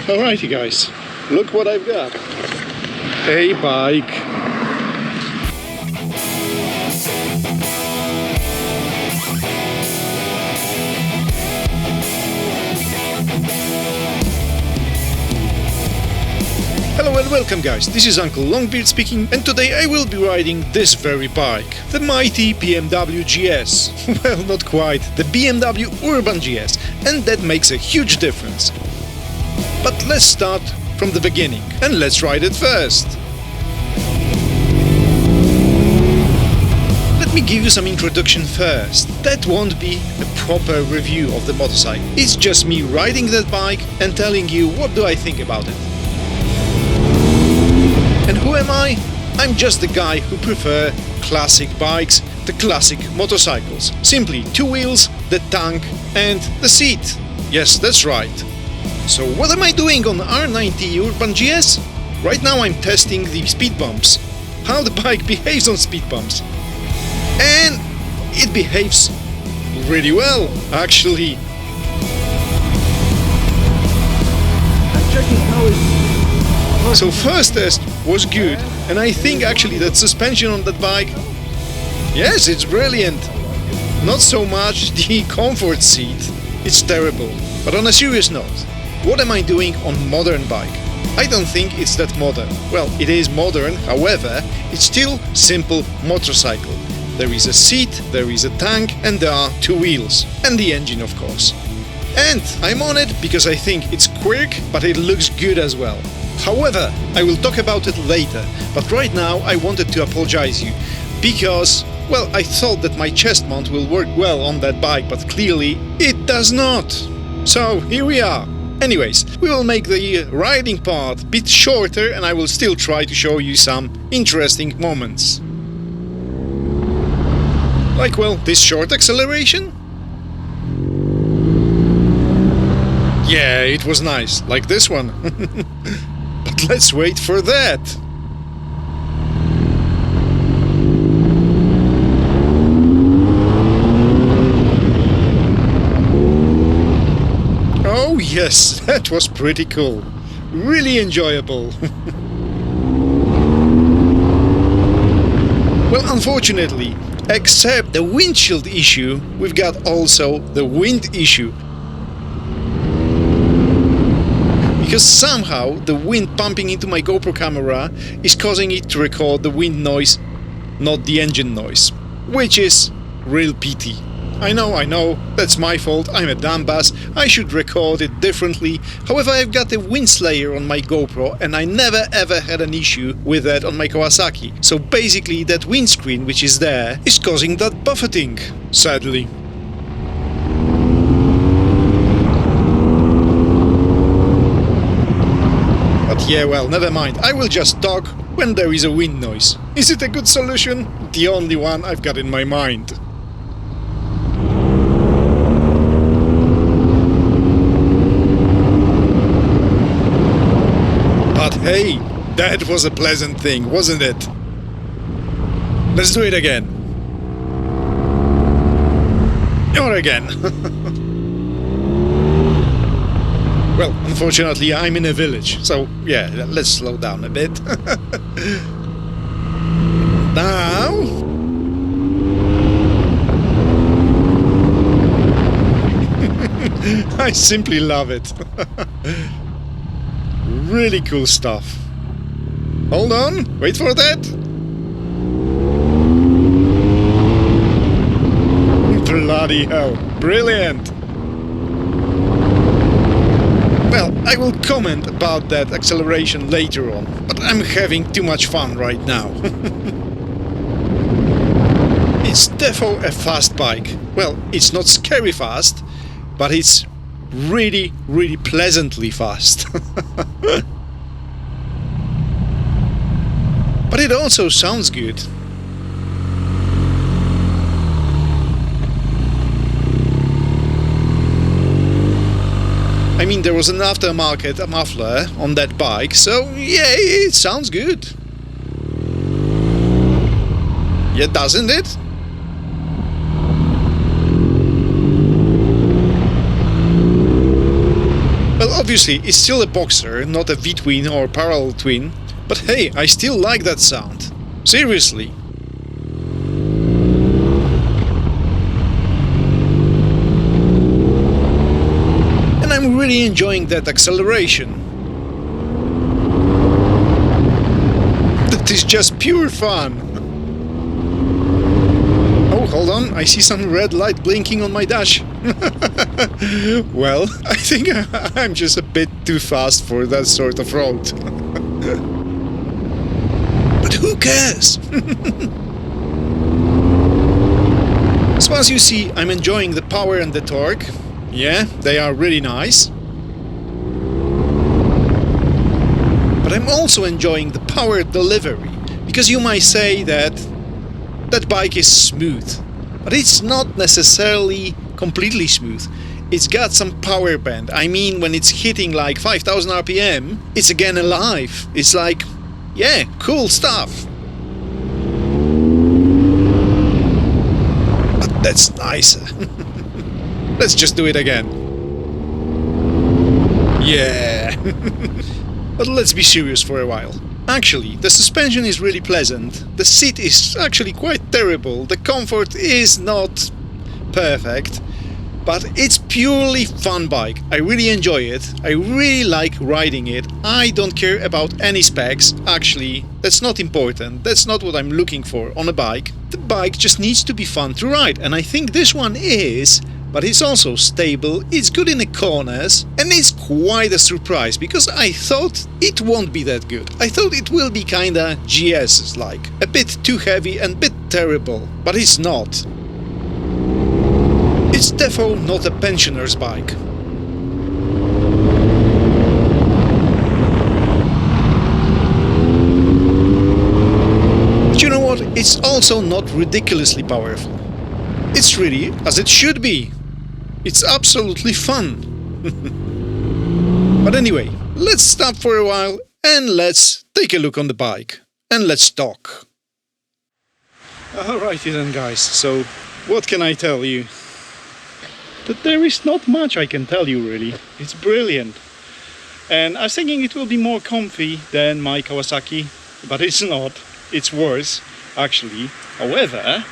Alrighty guys, look what I've got. A bike. Hello and welcome guys, this is Uncle Longbeard speaking, and today I will be riding this very bike, the mighty BMW GS. Well, not quite, the BMW Urban GS, and that makes a huge difference. But let's start from the beginning, and let's ride it first. Let me give you some introduction first. That won't be a proper review of the motorcycle. It's just me riding that bike and telling you what do I think about it. And who am I? I'm just the guy who prefers classic bikes, the classic motorcycles. Simply two wheels, the tank and the seat. Yes, that's right. So what am I doing on R90 Urban GS? Right now I'm testing the speed bumps. How the bike behaves on speed bumps. And it behaves really well, actually. I'm checking how it's... So first test was good, and I think actually that suspension on that bike, yes, it's brilliant. Not so much the comfort seat, it's terrible. But on a serious note, what am I doing on modern bike? I don't think it's that modern. Well, it is modern, however, it's still simple motorcycle. There is a seat, there is a tank, and there are two wheels. And the engine, of course. And I'm on it because I think it's quick, but it looks good as well. However, I will talk about it later, but right now I wanted to apologize you, because, well, I thought that my chest mount will work well on that bike, but clearly it does not. So, here we are. Anyways, we will make the riding part a bit shorter, and I will still try to show you some interesting moments. Like, well, this short acceleration. Yeah, it was nice, like this one. But let's wait for that. Oh yes, that was pretty cool. Really enjoyable. Well, unfortunately, except the windshield issue, we've got also the wind issue. Because somehow the wind pumping into my GoPro camera is causing it to record the wind noise, not the engine noise, which is real pity. I know, that's my fault, I'm a dumbass, I should record it differently. However, I've got a wind slayer on my GoPro and I never ever had an issue with that on my Kawasaki. So basically that windscreen which is there is causing that buffeting, sadly. But yeah, well, never mind, I will just talk when there is a wind noise. Is it a good solution? The only one I've got in my mind. But hey, that was a pleasant thing, wasn't it? Let's do it again. Or again. Well, unfortunately, I'm in a village, so yeah, let's slow down a bit. Now... I simply love it. Really cool stuff. Hold on, wait for that. Bloody hell, brilliant. Well, I will comment about that acceleration later on, but I'm having too much fun right now. It's defo a fast bike. Well, it's not scary fast, but it's really, really pleasantly fast. But it also sounds good. I mean, there was an aftermarket muffler on that bike, so yeah, it sounds good. Yeah, doesn't it? Well, obviously it's still a boxer, not a V-twin or parallel twin, but hey, I still like that sound. Seriously. And I'm really enjoying that acceleration. That is just pure fun. Oh, hold on, I see some red light blinking on my dash. Well, I think I'm just a bit too fast for that sort of road. But who cares? So as you see, I'm enjoying the power and the torque. Yeah, they are really nice. But I'm also enjoying the power delivery, because you might say that that bike is smooth, but it's not necessarily completely smooth. It's got some power band. I mean, when it's hitting like 5000 RPM, it's again alive. It's like, yeah, cool stuff. But that's nicer. Let's just do it again. Yeah. But let's be serious for a while. Actually, the suspension is really pleasant. The seat is actually quite terrible. The comfort is not perfect. But it's purely fun bike. I really enjoy it. I really like riding it. I don't care about any specs. Actually, that's not important. That's not what I'm looking for on a bike. The bike just needs to be fun to ride. And I think this one is. But it's also stable, it's good in the corners, and it's quite a surprise, because I thought it won't be that good. I thought it will be kinda GS-like, a bit too heavy and a bit terrible, but it's not. It's defo not a pensioner's bike. But you know what? It's also not ridiculously powerful. It's really as it should be. It's absolutely fun. But anyway, let's stop for a while and let's take a look on the bike. And let's talk. Alrighty then guys, so what can I tell you? That there is not much I can tell you really. It's brilliant. And I was thinking it will be more comfy than my Kawasaki, but it's not. It's worse, actually. However,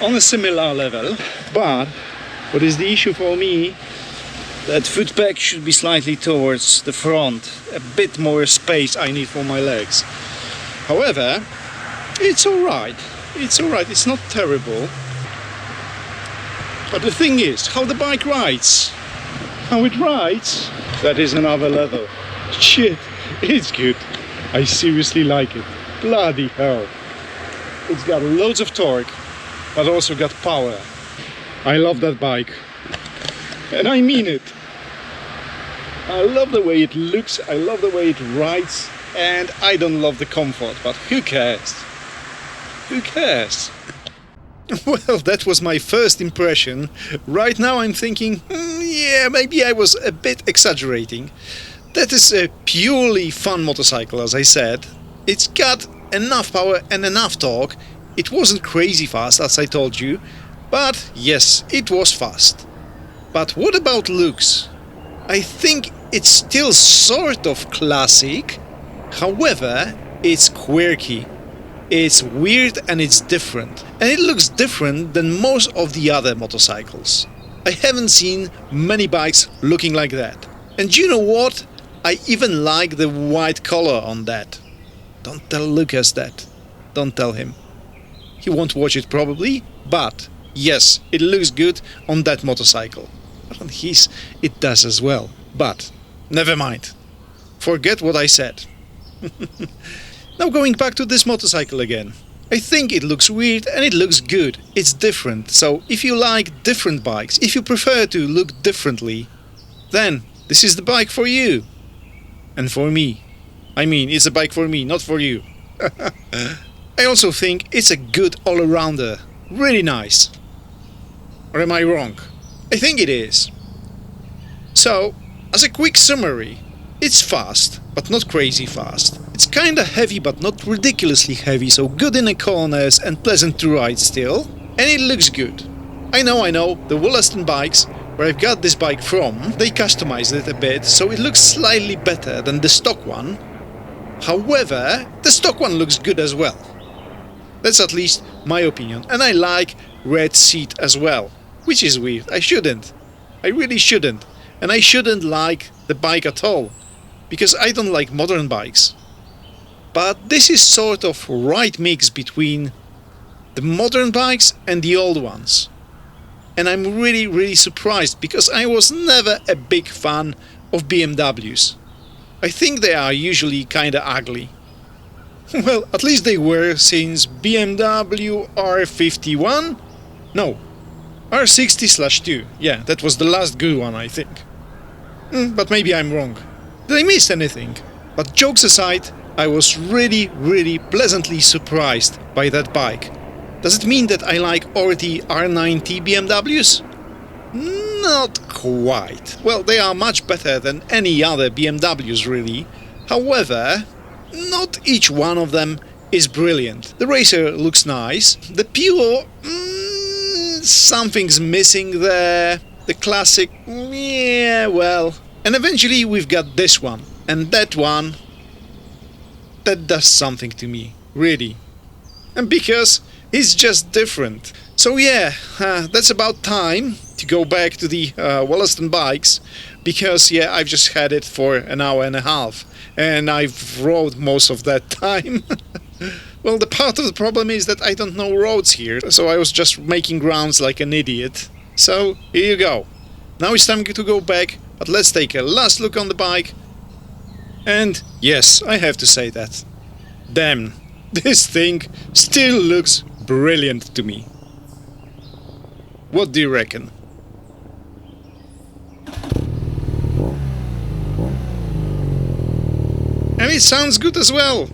on a similar level, but what is the issue for me, that foot peg should be slightly towards the front, a bit more space I need for my legs. However, it's alright, it's not terrible. But the thing is, how the bike rides, how it rides, that is another level. Shit, it's good, I seriously like it, bloody hell. It's got loads of torque, but also got power. I love that bike, and I mean it. I love the way it looks, I love the way it rides, and I don't love the comfort, but who cares? Who cares? Well, that was my first impression. Right now I'm thinking, yeah, maybe I was a bit exaggerating. That is a purely fun motorcycle, as I said. It's got enough power and enough torque. It wasn't crazy fast, as I told you. But yes, it was fast. But what about looks? I think it's still sort of classic. However, it's quirky. It's weird and it's different. And it looks different than most of the other motorcycles. I haven't seen many bikes looking like that. And you know what? I even like the white color on that. Don't tell Lucas that. Don't tell him. He won't watch it probably, but yes, it looks good on that motorcycle. But on his, it does as well. But, never mind. Forget what I said. Now going back to this motorcycle again. I think it looks weird and it looks good. It's different. So if you like different bikes, if you prefer to look differently, then this is the bike for you. And for me. I mean, it's a bike for me, not for you. I also think it's a good all-arounder. Really nice. Or am I wrong? I think it is. So, as a quick summary, it's fast, but not crazy fast. It's kinda heavy, but not ridiculously heavy, so good in the corners and pleasant to ride still. And it looks good. I know, the Wollaston bikes where I've got this bike from, they customized it a bit, so it looks slightly better than the stock one. However, the stock one looks good as well. That's at least my opinion. And I like red seat as well, which is weird. I shouldn't. I really shouldn't. And I shouldn't like the bike at all, because I don't like modern bikes. But this is sort of right mix between the modern bikes and the old ones. And I'm really surprised, because I was never a big fan of BMWs. I think they are usually kinda ugly. Well, at least they were since BMW R51? No, R60/2. Yeah, that was the last good one, I think. But maybe I'm wrong. Did I miss anything? But jokes aside, I was really pleasantly surprised by that bike. Does it mean that I like already R90 BMWs? Not quite. Well, they are much better than any other BMWs, really. However, not each one of them is brilliant. The Racer looks nice. The Pure, something's missing there. The Classic, yeah, well. And eventually we've got this one. And that one, that does something to me, really. And because it's just different. So yeah, that's about time to go back to the Wollaston bikes, because yeah, I've just had it for an hour and a half and I've rode most of that time. Well, the part of the problem is that I don't know roads here, so I was just making rounds like an idiot. So here you go. Now it's time to go back, but let's take a last look on the bike. And yes, I have to say that. Damn, this thing still looks brilliant to me. What do you reckon? And it sounds good as well.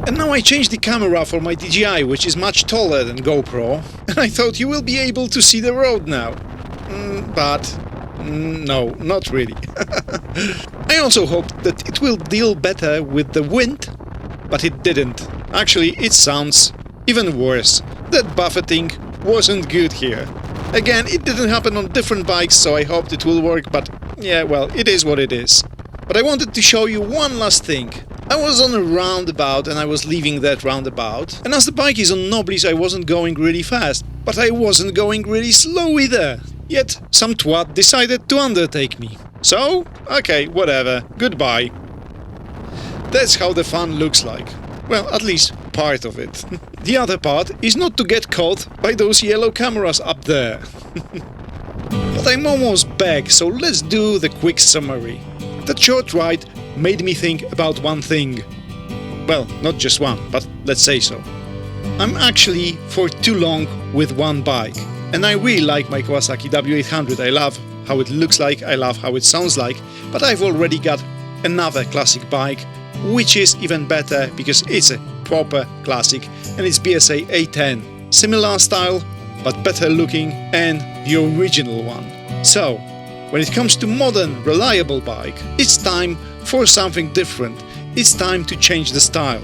And now I changed the camera for my DJI, which is much taller than GoPro, and I thought you will be able to see the road now. No, not really. I also hoped that it will deal better with the wind, but it didn't. Actually, it sounds even worse. That buffeting wasn't good here. Again, it didn't happen on different bikes, so I hoped it will work, but yeah, well, it is what it is. But I wanted to show you one last thing. I was on a roundabout and I was leaving that roundabout, and as the bike is on knobblies I wasn't going really fast, but I wasn't going really slow either. Yet some twat decided to undertake me. So, okay, whatever, goodbye. That's how the fun looks like. Well, at least part of it. The other part is not to get caught by those yellow cameras up there. But I'm almost back, so let's do the quick summary. That short ride made me think about one thing. Well, not just one, but let's say so. I'm actually for too long with one bike. And I really like my Kawasaki W800. I love how it looks like, I love how it sounds like, but I've already got another classic bike, which is even better because it's a proper classic, and it's BSA A10. Similar style, but better looking, and the original one. So, when it comes to modern, reliable bike, it's time for something different. It's time to change the style.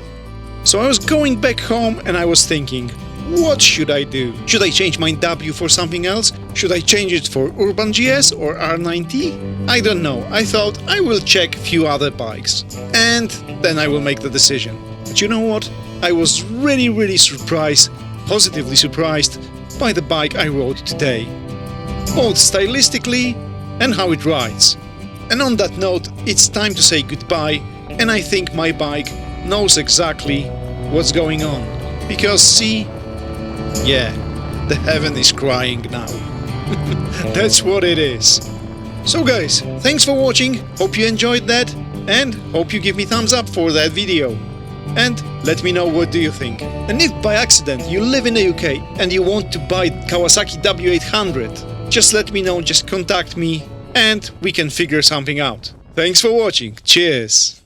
So I was going back home and I was thinking, what should I do? Should I change my W for something else? Should I change it for Urban GS or R90? I don't know. I thought I will check a few other bikes and then I will make the decision. But you know what? I was really surprised, positively surprised by the bike I rode today. Both stylistically and how it rides. And on that note, it's time to say goodbye, and I think my bike knows exactly what's going on. Because see, yeah, the heaven is crying now. That's what it is. So guys, thanks for watching, hope you enjoyed that, and hope you give me thumbs up for that video. And let me know what do you think. And if by accident you live in the UK and you want to buy Kawasaki W800, just let me know, just contact me and we can figure something out. Thanks for watching, cheers!